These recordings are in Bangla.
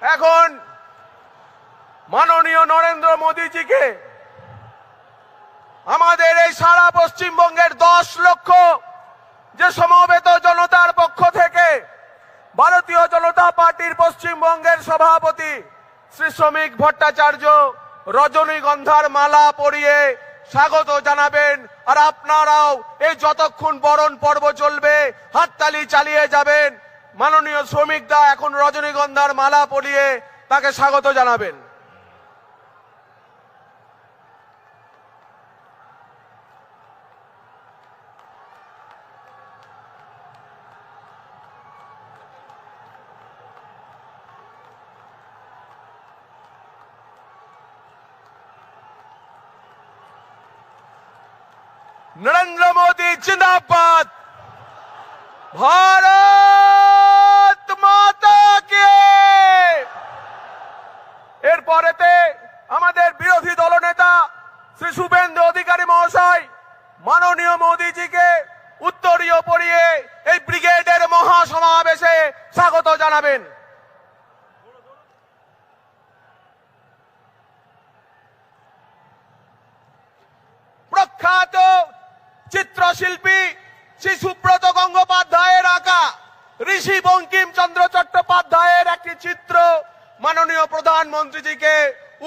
এখন মাননীয় নরেন্দ্র মোদীজিকে আমাদের এই সারা পশ্চিমবঙ্গের 10 লক্ষ যে সমবেত জনতার পক্ষ থেকে ভারতীয় জনতা পার্টির পশ্চিমবঙ্গের সভাপতি শ্রী শ্রমিক ভট্টাচার্য রজনীগন্ধার মালা পরিয়ে স্বাগত জানাবেন। আর আপনারাও এই যতক্ষণ বরণ পর্ব চলবে হাততালি চালিয়ে যাবেন। মাননীয় শ্রমিক দা এখন রজনীগন্ধার মালা পরিয়ে তাকে স্বাগত জানাবেন। नरेंद्र मोदी जिंदाबाद। भारत माता के। এরপরেতে আমাদের বিরোধী দলনেতা শ্রী শুভেন্দু অধিকারী মহাশয় মাননীয় মোদীজিকে উত্তরীয় পরিয়ে এই ব্রিগেডের মহাসমাবেশে স্বাগত জানাবেন। প্রখ্যাত চিত্রশিল্পী শ্রী সুব্রত গঙ্গোপাধ্যায়ের আঁকা ঋষি বঙ্কিমচন্দ্র চট্টোপাধ্যায়ের একটি চিত্র মাননীয় প্রধানমন্ত্রীজিকে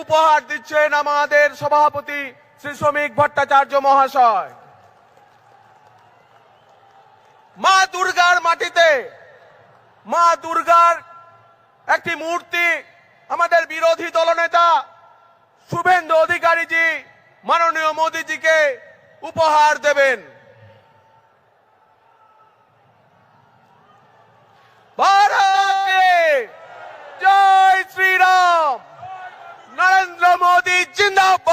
উপহার দিচ্ছেন আমাদের সভাপতি শ্রী শ্রমিক ভট্টাচার্য মহাশয়। মা দুর্গার মাটিতে মা দুর্গার একটি মূর্তি আমাদের বিরোধী দলনেতা শুভেন্দু অধিকারীজি মাননীয় মোদীজিকে উপহার দেবেন। ভারতকে জয় শ্রীরাম। নরেন্দ্র মোদী জিন্দাবাদ।